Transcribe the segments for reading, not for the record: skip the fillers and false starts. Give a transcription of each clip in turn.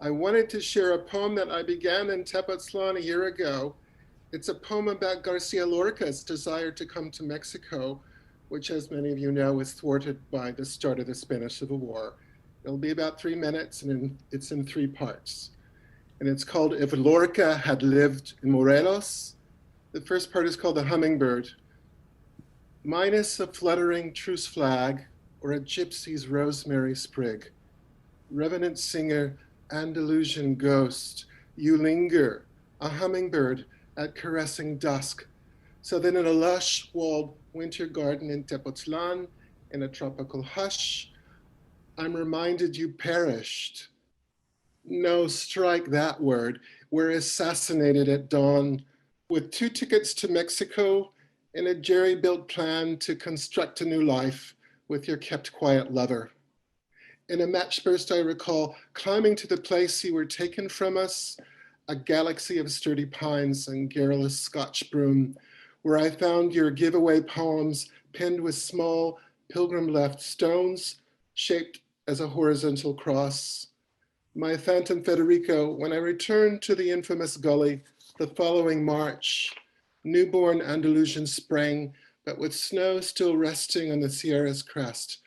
I wanted to share a poem that I began in Tepoztlan a year ago. It's a poem about Garcia Lorca's desire to come to Mexico, which, as many of you know, was thwarted by the start of the Spanish Civil War. It'll be about 3 minutes, and it's in 3 parts. And it's called If Lorca Had Lived in Morelos. The first part is called The Hummingbird. Minus a fluttering truce flag or a gypsy's rosemary sprig, revenant singer, Andalusian ghost, you linger, a hummingbird at caressing dusk, so that in a lush walled winter garden in Tepoztlan, in a tropical hush, I'm reminded you perished. No, strike that word. We're assassinated at dawn with 2 tickets to Mexico and a jerry-built plan to construct a new life with your kept quiet lover. In a match burst, I recall climbing to the place you were taken from us, a galaxy of sturdy pines and garrulous Scotch broom, where I found your giveaway poems pinned with small pilgrim-left stones shaped as a horizontal cross. My phantom Federico, when I returned to the infamous gully the following March, newborn Andalusian spring, but with snow still resting on the Sierra's crest,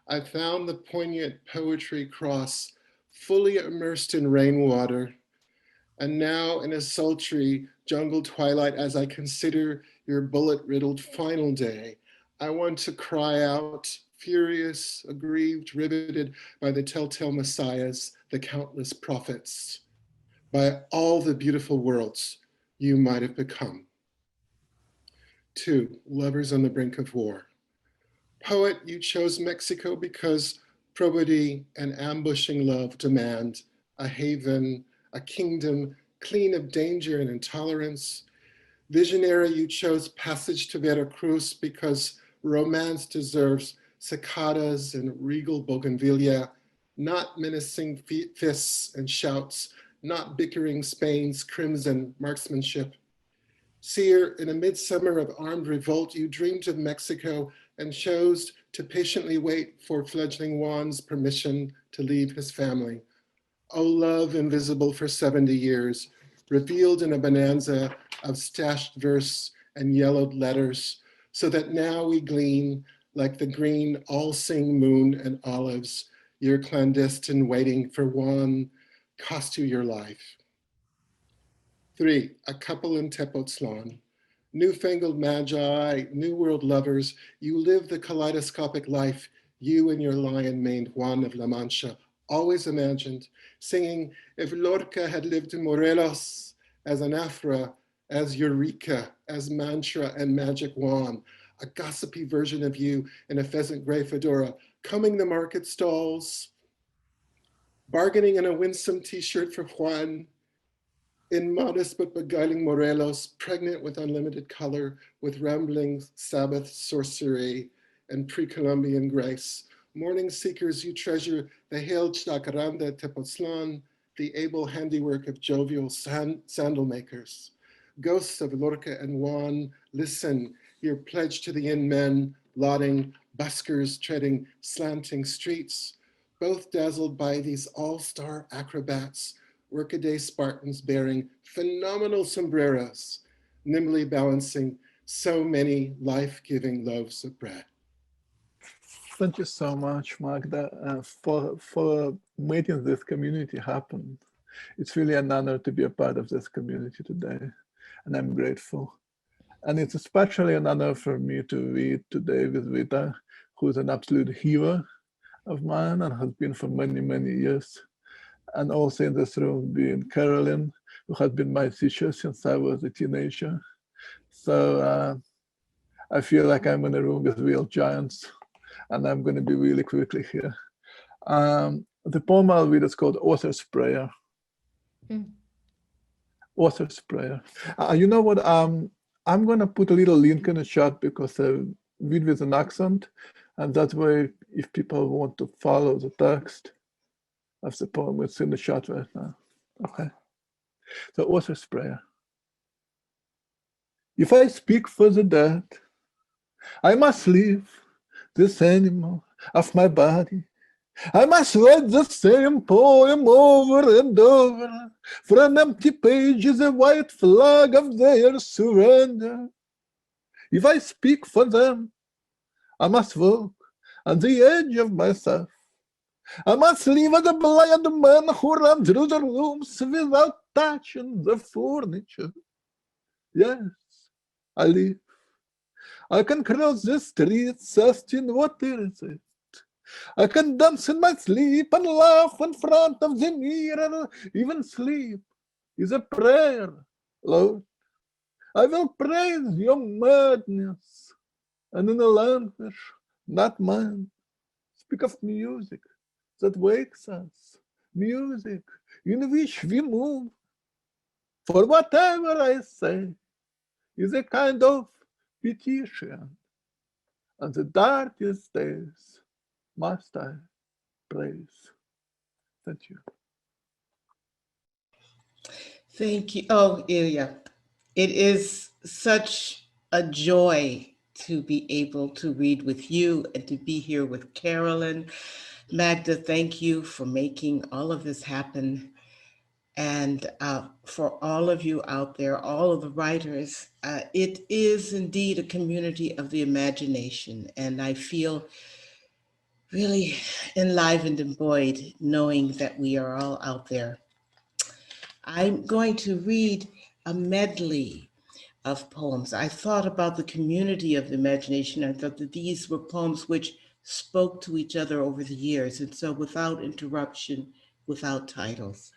I found the poignant poetry cross fully immersed in rainwater. And now in a sultry jungle twilight, as I consider your bullet-riddled final day, I want to cry out, furious, aggrieved, riveted by the telltale messiahs, the countless prophets, by all the beautiful worlds you might have become. 2, lovers on the brink of war. Poet, you chose Mexico because probity and ambushing love demand a haven, a kingdom clean of danger and intolerance. Visionary, you chose passage to Veracruz because romance deserves cicadas and regal bougainvillea, not menacing fists and shouts, not bickering Spain's crimson marksmanship. Seer, in a midsummer of armed revolt, you dreamed of Mexico and chose to patiently wait for fledgling Juan's permission to leave his family. O love invisible for 70 years, revealed in a bonanza of stashed verse and yellowed letters, so that now we glean, like the green all-seeing moon and olives, your clandestine waiting for Juan cost you your life. 3, a couple in Tepoztlan. Newfangled magi, new world lovers, you live the kaleidoscopic life you and your lion-maned Juan of La Mancha always imagined, singing, if Lorca had lived in Morelos, as anaphora, as eureka, as mantra and magic Juan, a gossipy version of you in a pheasant gray fedora, combing the market stalls, bargaining in a winsome t-shirt for Juan, in modest but beguiling Morelos, pregnant with unlimited color, with rambling Sabbath sorcery and pre-Columbian grace. Morning seekers, you treasure the hailed Chacaranda Tepoztlan, the able handiwork of jovial sandal makers. Ghosts of Lorca and Juan, listen, your pledge to the inn men, lauding buskers treading slanting streets, both dazzled by these all-star acrobats, workaday Spartans bearing phenomenal sombreros, nimbly balancing so many life-giving loaves of bread. Thank you so much, Magda, for making this community happen. It's really an honor to be a part of this community today, and I'm grateful. And it's especially an honor for me to read today with Rita, who is an absolute hero of mine and has been for many, many years. And also in this room being Carolyn, who has been my teacher since I was a teenager. So I feel like I'm in a room with real giants, and I'm going to be really quickly here. The poem I'll read is called Author's Prayer. Author's Prayer. You know what? I'm going to put a little link in the chat because I read with an accent, and that way, if people want to follow the text of the poem, it's in the chat right now. Okay. So, Author's Prayer. If I speak for the dead, I must leave this animal of my body I must write the same poem over and over. For an empty page is a white flag of their surrender. If I speak for them, I must walk on the edge of myself. I must leave as a blind man who runs through the rooms without touching the furniture. Yes, I live. I can cross the streets asking what is it. I can dance in my sleep and laugh in front of the mirror. Even sleep is a prayer, Lord. I will praise your madness, and in a language not mine, speak of music that wakes us, music in which we move. For whatever I say is a kind of petition, and the darkest days must I praise. Thank you. Thank you. Oh, Ilya, it is such a joy to be able to read with you and to be here with Carolyn. Magda, thank you for making all of this happen. And for all of you out there, all of the writers, it is indeed a community of the imagination. And I feel really enlivened and buoyed knowing that we are all out there. I'm going to read a medley of poems. I thought about the community of the imagination. I thought that these were poems which spoke to each other over the years. And so without interruption, without titles.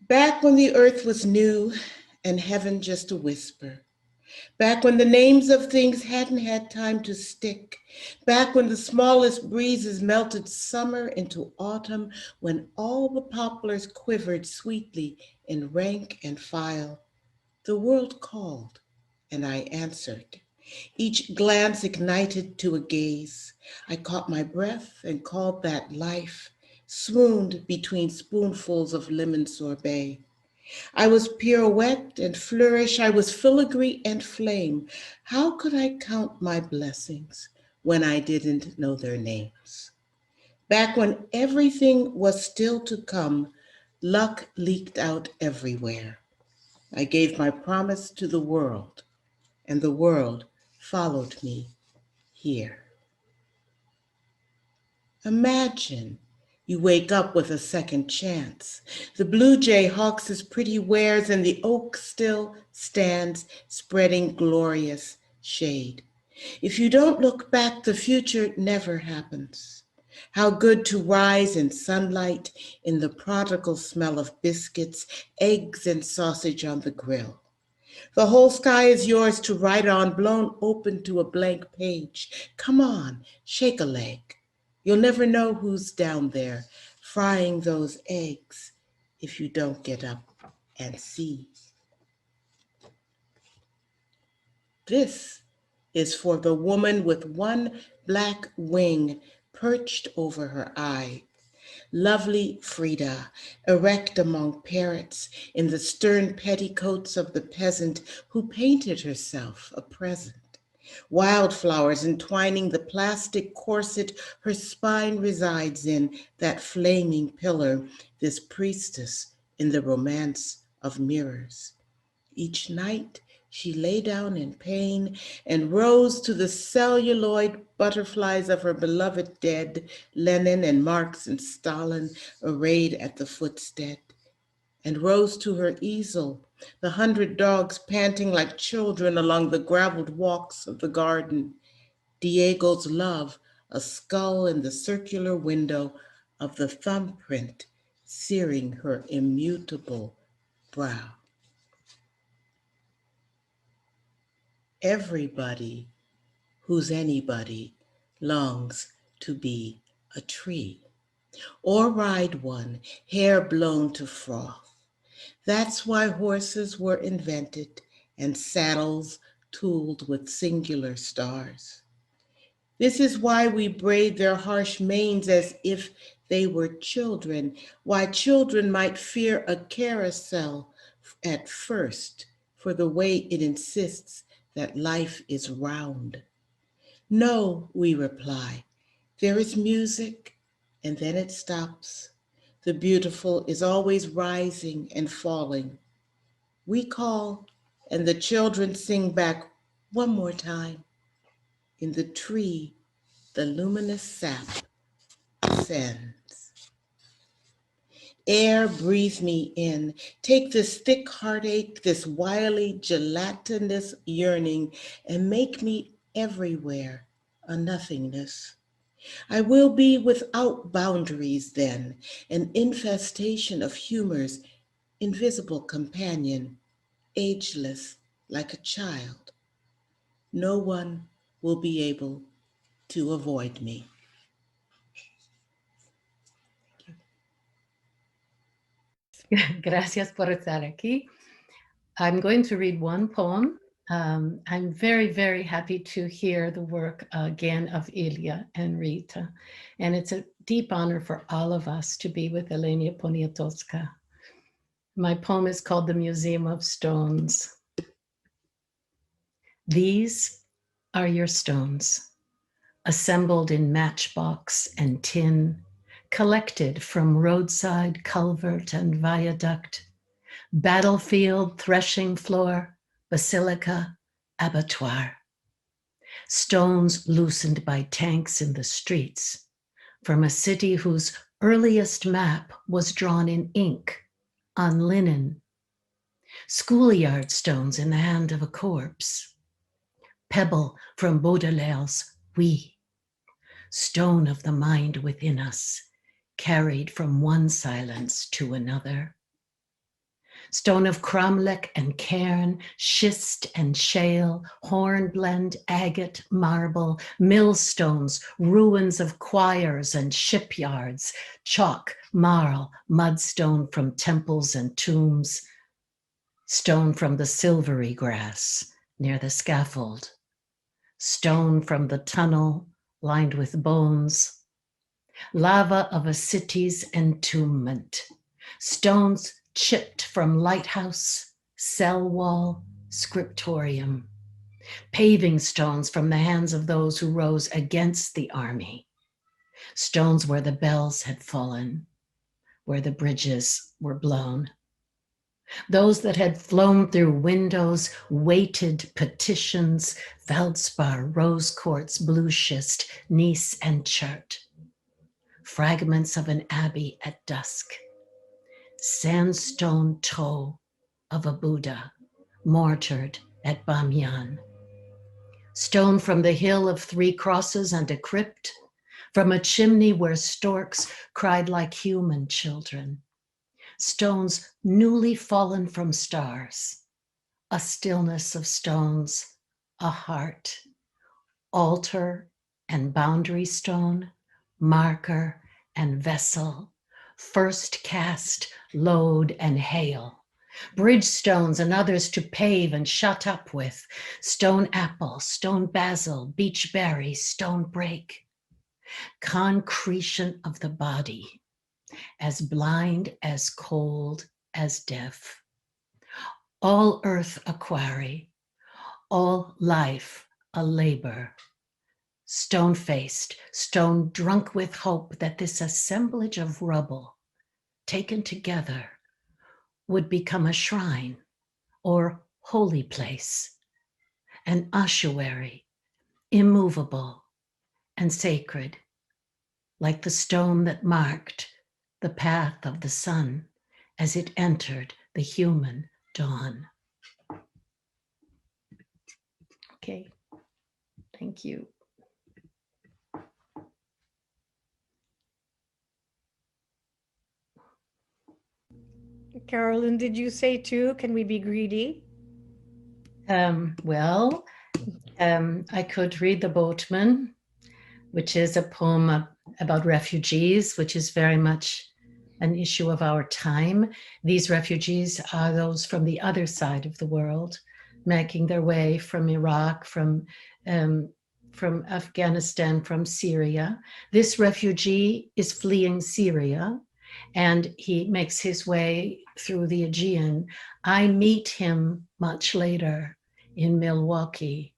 Back when the earth was new and heaven just a whisper. Back when the names of things hadn't had time to stick. Back when the smallest breezes melted summer into autumn, when all the poplars quivered sweetly in rank and file. The world called, and I answered. Each glance ignited to a gaze. I caught my breath and called that life, swooned between spoonfuls of lemon sorbet. I was pirouette and flourish, I was filigree and flame. How could I count my blessings when I didn't know their names? Back when everything was still to come, luck leaked out everywhere. I gave my promise to the world, and the world followed me here. Imagine you wake up with a second chance. The blue jay hawks his pretty wares, and the oak still stands, spreading glorious shade. If you don't look back, the future never happens. How good to rise in sunlight, in the prodigal smell of biscuits, eggs, and sausage on the grill. The whole sky is yours to write on, blown open to a blank page. Come on, shake a leg. You'll never know who's down there frying those eggs if you don't get up and see. This is for the woman with one black wing perched over her eye. Lovely Frida, erect among parrots in the stern petticoats of the peasant who painted herself a present. Wildflowers entwining the plastic corset her spine resides in, that flaming pillar, this priestess in the romance of mirrors. Each night she lay down in pain and rose to the celluloid butterflies of her beloved dead, Lenin and Marx and Stalin arrayed at the footstead, and rose to her easel, the 100 dogs panting like children along the graveled walks of the garden, Diego's love, a skull in the circular window of the thumbprint, searing her immutable brow. Everybody who's anybody longs to be a tree, or ride one, hair blown to froth. That's why horses were invented and saddles tooled with singular stars. This is why we braid their harsh manes as if they were children, why children might fear a carousel at first for the way it insists that life is round. No, we reply, There is music, and then it stops. The beautiful is always rising and falling. We call, and the children sing back one more time. In the tree, the luminous sap ascends. Air, breathe me in. Take this thick heartache, this wily, gelatinous yearning, and make me everywhere a nothingness. I will be without boundaries then, an infestation of humors, invisible companion, ageless like a child. No one will be able to avoid me. Gracias por estar aquí. I'm going to read one poem. I'm very, very happy to hear the work again of Ilya and Rita. And it's a deep honor for all of us to be with Elena Poniatowska. My poem is called The Museum of Stones. These are your stones, assembled in matchbox and tin, collected from roadside culvert and viaduct, battlefield, threshing floor, basilica, abattoir. Stones loosened by tanks in the streets from a city whose earliest map was drawn in ink on linen. Schoolyard stones in the hand of a corpse. Pebble from Baudelaire's Oui. Stone of the mind within us, carried from one silence to another. Stone of cromlech and cairn, schist and shale, hornblende, agate, marble, millstones, ruins of choirs and shipyards, chalk, marl, mudstone from temples and tombs, stone from the silvery grass near the scaffold, stone from the tunnel lined with bones, lava of a city's entombment, stones chipped from lighthouse, cell wall, scriptorium, paving stones from the hands of those who rose against the army, stones where the bells had fallen, where the bridges were blown. Those that had flown through windows, weighted petitions, feldspar, rose quartz, blue schist, Nice and Chert. Fragments of an abbey at dusk. Sandstone toe of a Buddha, mortared at Bamyan. Stone from the hill of 3 crosses and a crypt, from a chimney where storks cried like human children. Stones newly fallen from stars, a stillness of stones, a heart, altar and boundary stone, marker and vessel, first cast, load and hail, bridge stones and others to pave and shut up with, stone apple, stone basil, beech berry, stone break, concretion of the body, as blind, as cold, as deaf. All earth a quarry, all life a labor. Stone-faced, stone drunk with hope that this assemblage of rubble, taken together, would become a shrine or holy place, an ossuary, immovable and sacred, like the stone that marked the path of the sun as it entered the human dawn. Okay, thank you. Carolyn, did you say too, can we be greedy? Well, I could read The Boatman, which is a poem about refugees, which is very much an issue of our time. These refugees are those from the other side of the world, making their way from Iraq, from Afghanistan, from Syria. This refugee is fleeing Syria, and he makes his way through the Aegean. I meet him much later in Milwaukee,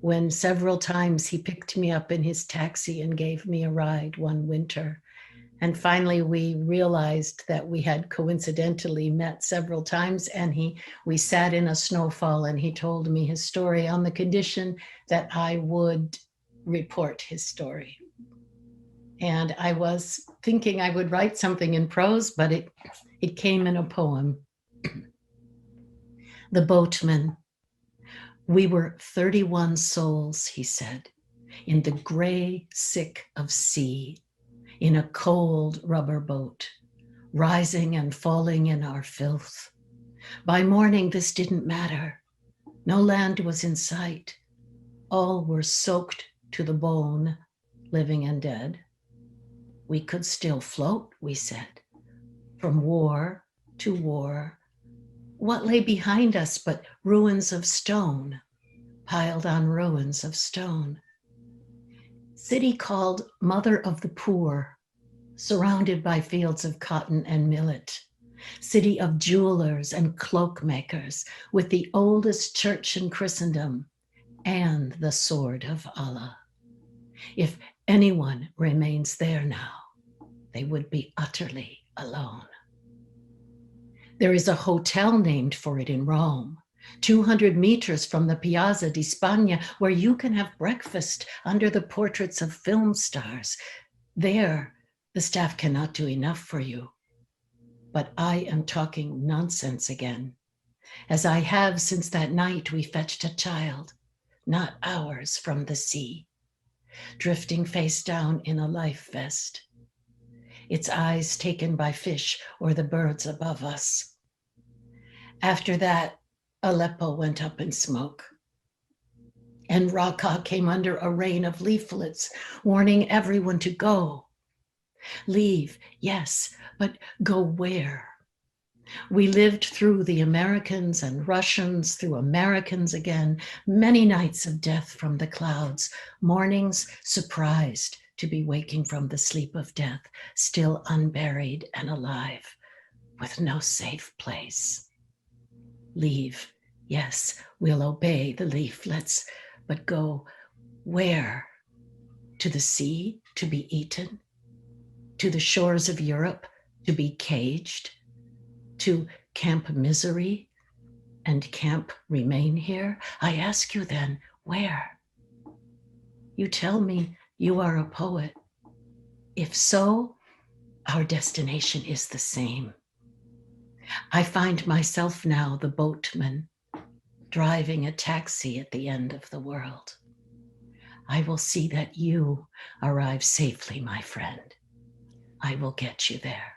when several times he picked me up in his taxi and gave me a ride one winter. And finally, we realized that we had coincidentally met several times, and we sat in a snowfall, and he told me his story on the condition that I would report his story. And I was thinking I would write something in prose, but it came in a poem. The boatman. We were 31 souls, he said, in the gray sick of sea, in a cold rubber boat, rising and falling in our filth. By morning, this didn't matter. No land was in sight. All were soaked to the bone, living and dead. We could still float, we said, from war to war. What lay behind us but ruins of stone, piled on ruins of stone? City called Mother of the Poor, surrounded by fields of cotton and millet. City of jewelers and cloak makers, with the oldest church in Christendom and the sword of Allah. If anyone remains there now, they would be utterly alone. There is a hotel named for it in Rome, 200 meters from the Piazza di Spagna, where you can have breakfast under the portraits of film stars. There, the staff cannot do enough for you. But I am talking nonsense again, as I have since that night we fetched a child, not ours, from the sea, drifting face down in a life vest, its eyes taken by fish or the birds above us. After that, Aleppo went up in smoke, and Raqqa came under a rain of leaflets warning everyone to go. Leave, yes, but go where? We lived through the Americans and Russians, through Americans again, many nights of death from the clouds, mornings surprised to be waking from the sleep of death, still unburied and alive, with no safe place. Leave, yes, we'll obey the leaflets, but go where? To the sea to be eaten? To the shores of Europe to be caged? To Camp Misery and Camp Remain Here? I ask you then, where? You tell me you are a poet. If so, our destination is the same. I find myself now the boatman, driving a taxi at the end of the world. I will see that you arrive safely, my friend. I will get you there.